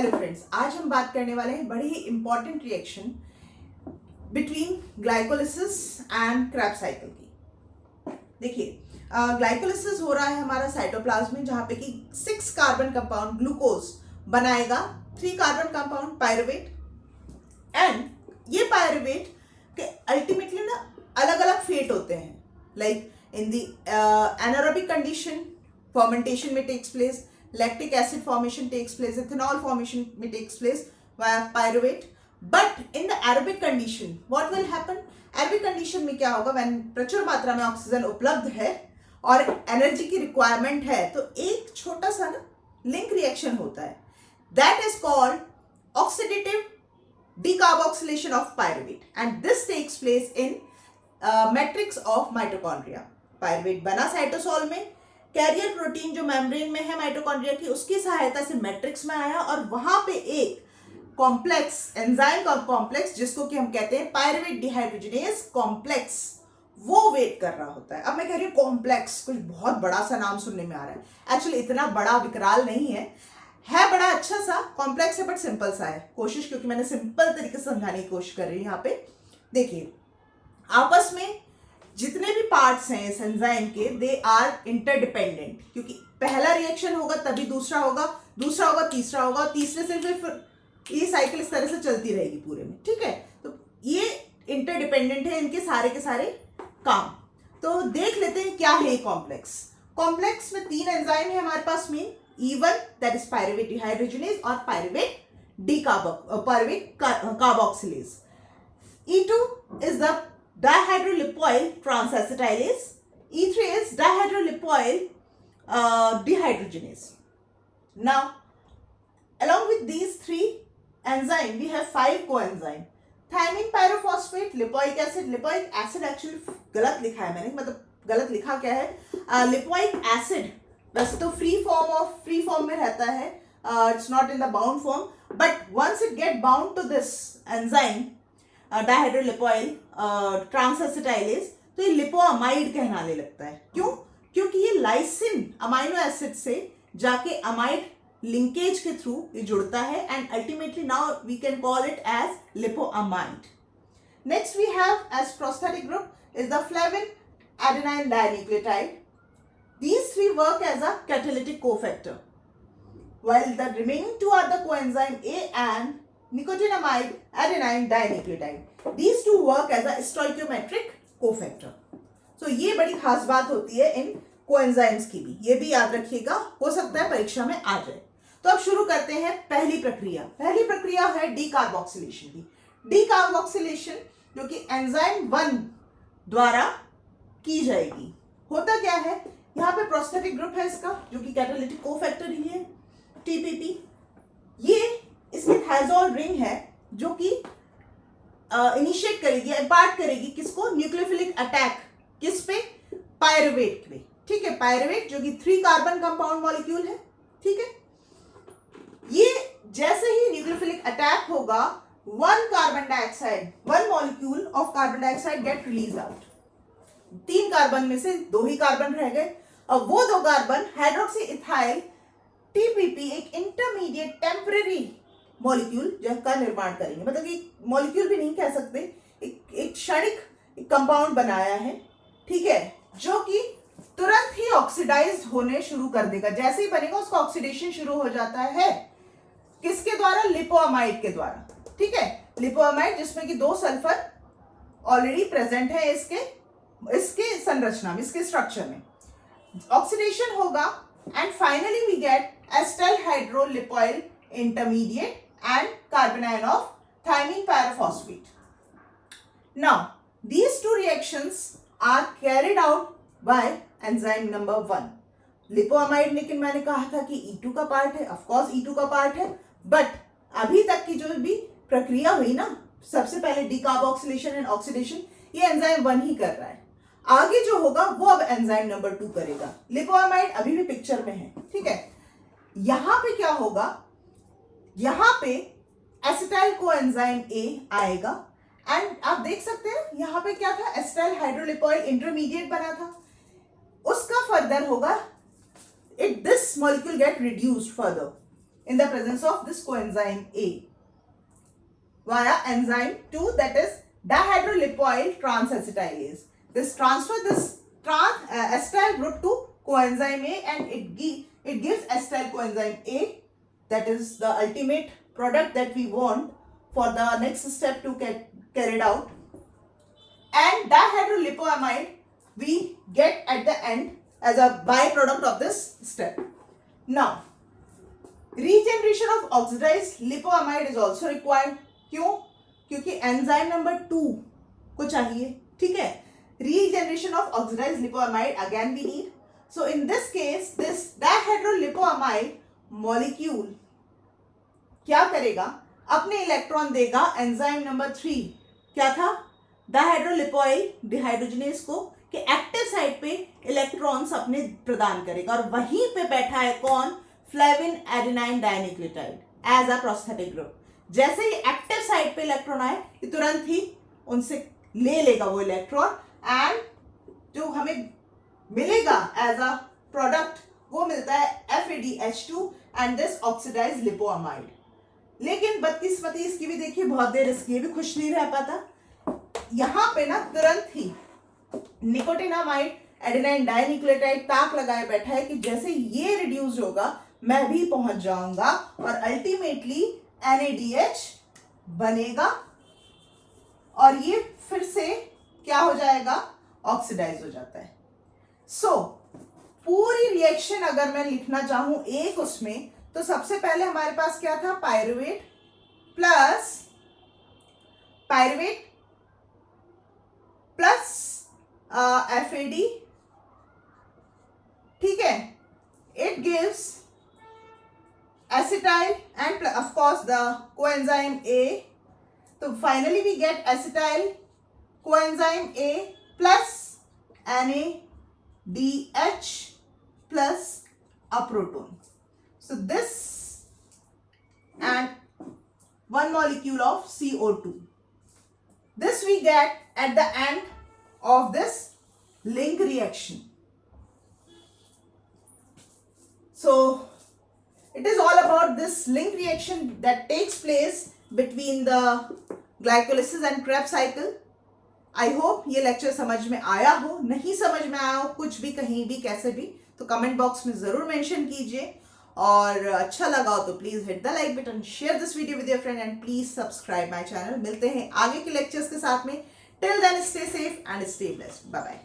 Hello friends, आज हम बात करने वाले हैं बड़ी ही important reaction between glycolysis and Krebs cycle की। देखिए, ग्लाइकोलिसिस हो रहा है हमारा साइटोप्लाज्म में, जहां पे कि 6 कार्बन कंपाउंड ग्लूकोज बनाएगा 3 कार्बन कंपाउंड पायरुवेट, एंड ये पायरुवेट के अल्टीमेटली ना अलग अलग फेट होते हैं। Like in the anaerobic condition fermentation may takes place, lactic acid formation takes place, ethanol formation may takes place via pyruvate. But in the aerobic condition, what will happen? Aerobic condition में क्या होगा? when प्रचुर मात्रा में oxygen उपलब्ध है और energy की रिक्वायरमेंट है, तो एक छोटा सा ना लिंक रिएक्शन होता है, that is called oxidative decarboxylation of pyruvate, and this takes place in matrix of mitochondria. pyruvate बना साइटोसोल में, कैरियर प्रोटीन जो मेम्ब्रेन में है माइटोकॉन्ड्रिया की, उसकी सहायता से मैट्रिक्स में आया और वहां पे एक कॉम्प्लेक्स एंजाइम का कॉम्प्लेक्स, जिसको कि हम कहते हैं पायरुवेट डिहाइड्रोजिनेज कॉम्प्लेक्स, वो वेट कर रहा होता है। अब मैं कह रही हूँ कॉम्प्लेक्स, कुछ बहुत बड़ा सा नाम सुनने में आ रहा है। एक्चुअली इतना बड़ा विकराल नहीं है बड़ा अच्छा सा कॉम्प्लेक्स है, बट सिंपल सा है। कोशिश, क्योंकि मैंने सिंपल तरीके से समझाने की कोशिश कर रही हूँ। यहाँ पे देखिए, आपस में जितने भी पार्ट्स हैं इस एंजाइम के, दे आर इंटरडिपेंडेंट, क्योंकि पहला रिएक्शन होगा तभी दूसरा होगा, दूसरा होगा तीसरा होगा, तीसरे से फिर ये साइकिल इस तरह से चलती रहेगी पूरे में। ठीक है, तो ये इंटरडिपेंडेंट है इनके सारे के सारे काम। तो देख लेते हैं क्या है कॉम्प्लेक्स। कॉम्प्लेक्स में 3 एंजाइम है हमारे पास में, E1 that is pyruvate dehydrogenase और pyruvate carboxylase. E2 is the dihydrolipoyl transacetylase. E3 is dihydrolipoyl dehydrogenase. Now, along with these 3 enzymes, we have 5 coenzyme. Thymine pyrophosphate, lipoic acid. Lipoic acid actually गलत लिखा है मैंने, मतलब गलत लिखा क्या है? Lipoic acid वैसे तो फ्री फॉर्म में रहता है, it's not in the bound form, but once it get bound to this enzyme dihydrolipoyl transacetylase, तो ये लिपोअमाइड कहलाने लगता है। क्यों? क्योंकि ये लाइसिन अमाइनो एसिड से जाके अमाइड लिंकेज के थ्रू ये जुड़ता है, and ultimately now we can call it as lipoamide. Next we have as prosthetic group is the flavin adenine dinucleotide. These 3 work as a catalytic cofactor, while the remaining 2 are the coenzyme A and nicotinamide adenine dinucleotide. These 2 work as a stoichiometric cofactor. So ये बड़ी खास बात होती है इन coenzymes की भी, ये भी याद रखिएगा, हो सकता है परीक्षा में आ जाए। तो अब शुरू करते हैं पहली प्रक्रिया। पहली प्रक्रिया है डीकार्बोक्सिलेशन की। डीकार्बोक्सिलेशन जो कि एंजाइम 1 द्वारा की जाएगी। होता क्या है, यहाँ पे प्रोस्थेटिक ग्रुप है इसका, जो कि कैटालिटिक कोफैक्टर ही है, टीपीपी। ये इसमें थायजोल रिंग है जो कि इनिशिएट करेगी, इम्पार्ट करेगी किसको? Nucleophilic attack. किस पे? पायरुवेट पे। ठीक है, पायरुवेट जो कि 3 कार्बन कंपाउंड मॉलिक्यूल है। ठीक है, ये जैसे ही न्यूक्लियोफिलिक अटैक होगा, 1 carbon dioxide, 1 molecule of carbon dioxide get release out. 3 carbon में से 2 ही कार्बन रह गए, और वो 2 कार्बन हाइड्रोक्सी इथाइल टीपीपी एक इंटरमीडिएट टेम्परेरी मॉलिक्यूल का निर्माण करेंगे। मतलब कि मॉलिक्यूल भी नहीं कह सकते, एक क्षणिक कंपाउंड बनाया है। ठीक है, जो कि तुरंत ही ऑक्सीडाइज्ड होने शुरू कर देगा। जैसे ही बनेगा उसका ऑक्सीडेशन शुरू हो जाता है। किसके द्वारा? लिपोअमाइड के द्वारा। ठीक है, लिपोअमाइड जिसमें कि 2 सल्फर ऑलरेडी प्रेजेंट है इसके संरचना में, इसके स्ट्रक्चर में। ऑक्सीडेशन होगा and finally we get acetyl hydrolipoyl intermediate and carbanion of thymine pyrophosphate. Now, these 2 reactions are carried out by enzyme number 1. लिपोअमाइड, लेकिन मैंने कहा था कि E2 का पार्ट है, ऑफ कोर्स E2 का पार्ट है, बट अभी तक की जो भी प्रक्रिया हुई ना, सबसे पहले डीकार्बोक्सिलेशन एंड ऑक्सीडेशन, ये एंजाइम 1 ही कर रहा है। आगे जो होगा वो अब एंजाइम नंबर 2 करेगा। लिपोअमाइड अभी भी पिक्चर में है। ठीक है, यहां पे क्या होगा? यहां पे एसिटाइल कोएंजाइम A आएगा, एंड आप देख सकते हैं यहां पे क्या था? एसिटाइल हाइड्रोलिपोइल इंटरमीडिएट बना था। उसका फर्दर होगा, this molecule gate reduced further, in the presence of this coenzyme A via enzyme 2, that is dihydrolipoyl transacetylase. This transfer this acetyl group to coenzyme A and it gives acetyl coenzyme A, that is the ultimate product that we want for the next step to get carried out. And dihydrolipoamide we get at the end as a byproduct of this step. Now regeneration of oxidized lipoamide is also required. क्यों? क्योंकि enzyme number 2 को चाहिए, ठीक है. Regeneration of oxidized lipoamide again we need. So in this case this dihydrolipoamide molecule क्या करेगा? अपने electron देगा एंजाइम नंबर 3, क्या था? डायहाइड्रोलिपोइल डिहाइड्रोजनेज को कि एक्टिव साइट पे इलेक्ट्रॉन्स अपने प्रदान करेगा और वहीं पे बैठा है कौन? Flavin adenine dinucleotide as a prosthetic group. जैसे ही एक्टिव साइट पे इलेक्ट्रॉन आए कि तुरंत ही उनसे ले लेगा वो इलेक्ट्रॉन एंड जो हमें मिलेगा एज अ प्रोडक्ट वो मिलता है FADH2 एंड दिस ऑक्सीडाइज्ड लिपोअमाइड. लेकिन बदकिस्मती इसकी भी देखिए, बहुत देर इसकी भी खुश नहीं रह पाता. यहां पे ना तुरंत ही निकोटिनामाइड एडेनाइन डाइन्यूक्लियोटाइड ताक लगाए बैठा है कि जैसे ये रिड्यूस होगा मैं भी पहुंच जाऊंगा और अल्टीमेटली NADH बनेगा और ये फिर से क्या हो जाएगा? ऑक्सीडाइज हो जाता है. सो पूरी रिएक्शन अगर मैं लिखना चाहूं एक उसमें, तो सबसे पहले हमारे पास क्या था? पायरुवेट प्लस FAD, ठीक है. It gives acetyl and of course the coenzyme A. So finally we get acetyl coenzyme A plus NADH plus a proton. So this and one molecule of CO2. This we get at the end of this link reaction. So it is all about this link reaction that takes place between the glycolysis and Krebs cycle. I hope ये lecture समझ में आया हो. नहीं समझ में आया हो कुछ भी, कहीं भी, कैसे भी, तो कमेंट बॉक्स में जरूर मेंशन कीजिए. और अच्छा लगा हो तो please hit the like button, share this video with your friend and please subscribe my channel. मिलते हैं आगे के लेक्चर्स के साथ में. Till then stay safe and stay blessed. Bye bye.